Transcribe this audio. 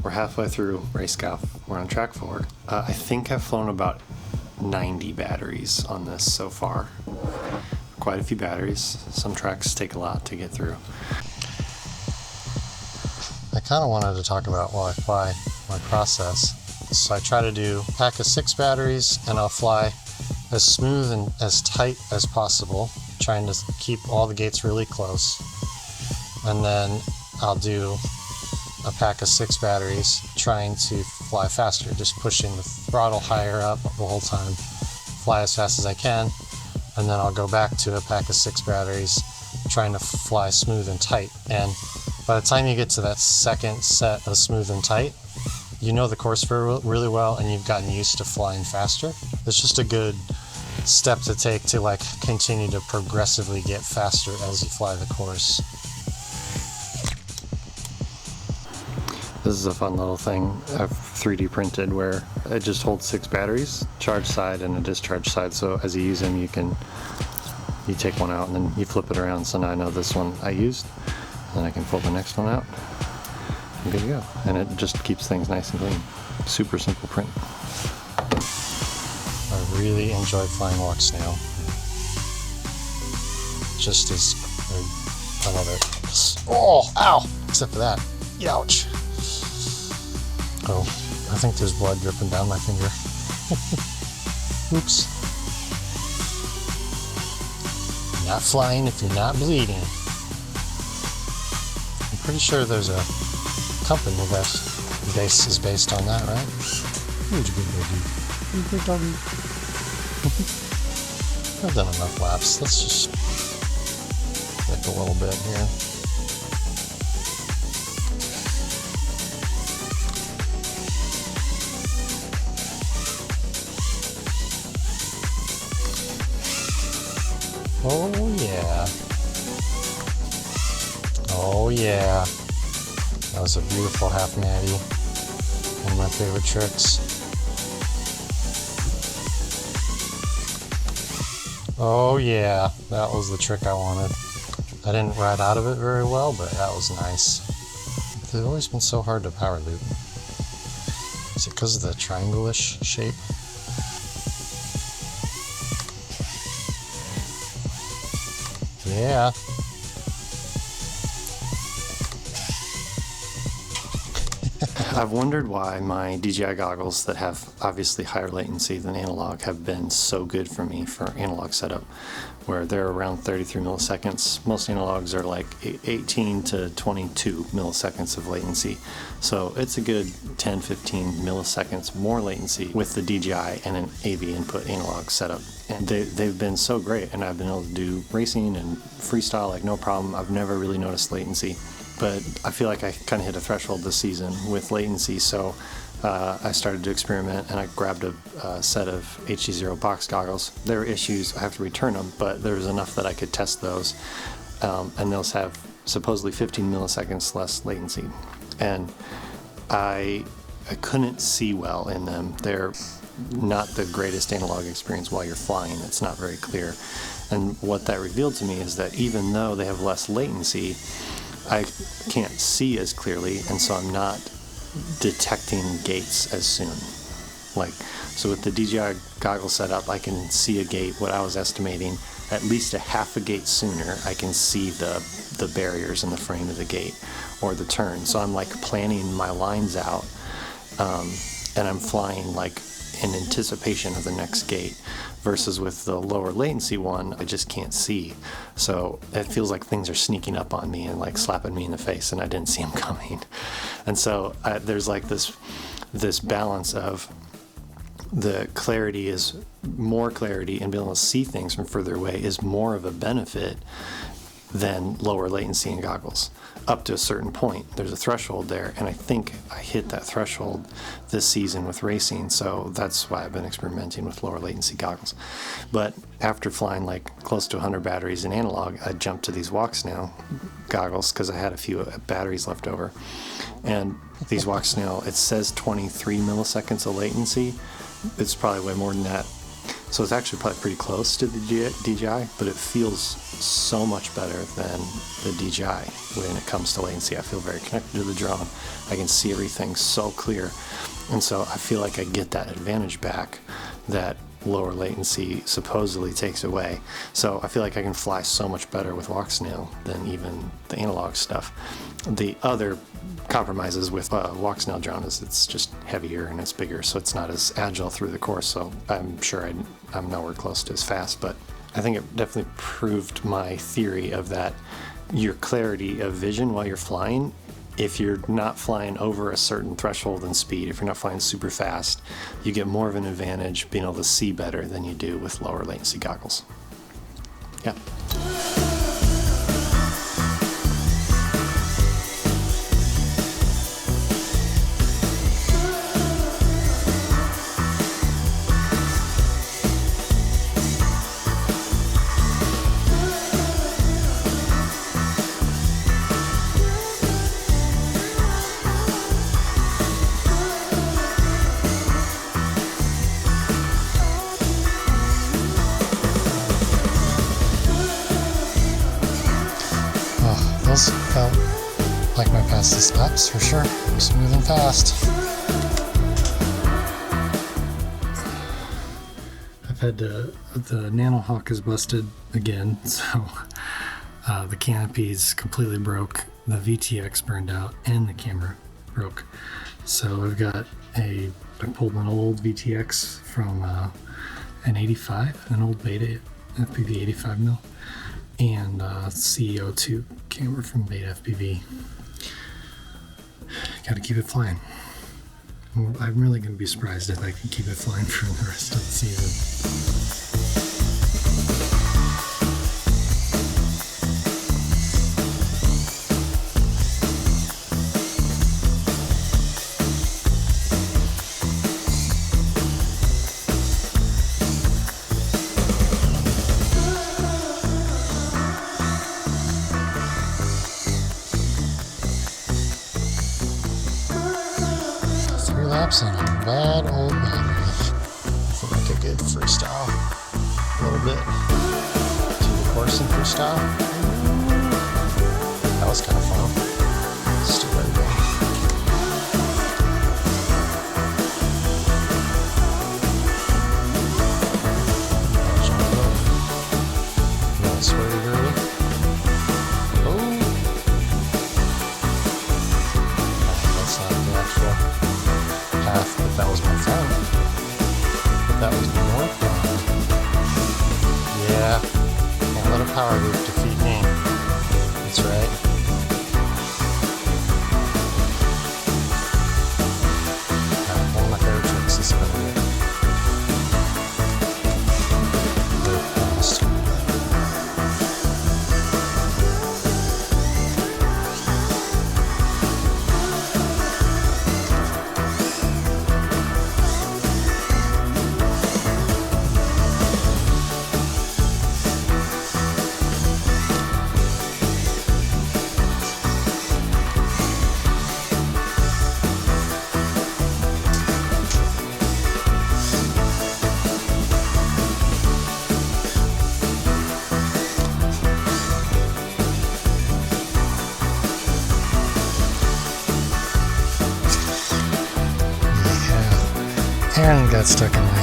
we're halfway through RaceGOW. We're on track 4. I think I've flown about 90 batteries on this so far. Quite a few batteries. Some tracks take a lot to get through. I kind of wanted to talk about while I fly my process. So I try to do a pack of 6 batteries, and I'll fly as smooth and as tight as possible, trying to keep all the gates really close. And then I'll do a pack of 6 batteries, trying to fly faster, just pushing the throttle higher up the whole time, fly as fast as I can. And then I'll go back to a pack of 6 batteries, trying to fly smooth and tight. And by the time you get to that second set of smooth and tight, you know the course really well, and you've gotten used to flying faster. It's just a good step to take to like continue to progressively get faster as you fly the course. This is a fun little thing I've 3D printed where it just holds 6 batteries, charge side and a discharge side. So as you use them, you take one out and then you flip it around. So now I know this one I used, and I can pull the next one out. I'm good to go. And it just keeps things nice and clean. Super simple print. I really enjoy flying walk snail. Just as I love it. Oh, ow! Except for that. Ouch. Oh, I think there's blood dripping down my finger. Oops. You're not flying if you're not bleeding. I'm pretty sure there's a company that is based on that, right? Who's a good doggy? Who's a good doggy? I've done enough laps. Let's just make a little bit here. Oh yeah. Oh yeah. That was a beautiful half natty. One of my favorite tricks. Oh yeah, that was the trick I wanted. I didn't ride out of it very well, but that was nice. They've always been so hard to power loop. Is it because of the triangle-ish shape? Yeah. I've wondered why my DJI goggles that have obviously higher latency than analog have been so good for me for analog setup, where they're around 33 milliseconds. Most analogs are like 18 to 22 milliseconds of latency. So it's a good 10-15 milliseconds more latency with the DJI and an AV input analog setup. And they've been so great, and I've been able to do racing and freestyle like no problem. I've never really noticed latency. But I feel like I kind of hit a threshold this season with latency, so I started to experiment, and I grabbed a set of HDzero box goggles. There were issues, I have to return them, but there was enough that I could test those, and those have supposedly 15 milliseconds less latency. And I couldn't see well in them. They're not the greatest analog experience while you're flying. It's not very clear. And what that revealed to me is that even though they have less latency, I can't see as clearly, and so I'm not detecting gates as soon. So with the DJI goggle setup, I can see a gate, what I was estimating, at least a half a gate sooner. I can see the barriers in the frame of the gate or the turn. So I'm like planning my lines out, and I'm flying like in anticipation of the next gate, versus with the lower latency one, I just can't see. So it feels like things are sneaking up on me and like slapping me in the face, and I didn't see them coming. And so there's like this balance of the clarity is more clarity, and being able to see things from further away is more of a benefit than lower latency in goggles. Up to a certain point, there's a threshold there, and I think I hit that threshold this season with racing, so that's why I've been experimenting with lower latency goggles. But after flying like close to 100 batteries in analog, I jumped to these walk snail goggles because I had a few batteries left over. And these walk snail, it says 23 milliseconds of latency. It's probably way more than that. So it's actually probably pretty close to the DJI, but it feels so much better than the DJI when it comes to latency. I feel very connected to the drone. I can see everything so clear. And so I feel like I get that advantage back that lower latency supposedly takes away. So I feel like I can fly so much better with walk snail than even the analog stuff. The other compromises with walk snail drone is it's just heavier and it's bigger, so it's not as agile through the course. So I'm sure I'm nowhere close to as fast, but I think it definitely proved my theory of that your clarity of vision while you're flying, if you're not flying over a certain threshold in speed, if you're not flying super fast, you get more of an advantage being able to see better than you do with lower latency goggles. Yeah. Those felt like my fastest laps for sure. Smooth and fast. I've had the Nanohawk is busted again, so the canopy's completely broke, the VTX burned out, and the camera broke. So I pulled an old VTX from an 85, an old Beta FPV 85mm. And CEO2 camera from Beta FPV. Gotta keep it flying. I'm really gonna be surprised if I can keep it flying for the rest of the season. Laps on a bad old battery. I feel like a good freestyle. A little bit to the course in freestyle. That was kind of fun. Still very good. Jump up. Little swirly girly. Oh, that's not the actual path, but that was my phone. But that was more fun. Yeah, can't let a power loop defeat me. That's right. One of my favorite tricks is spinning it. Very fast. Aaron got stuck in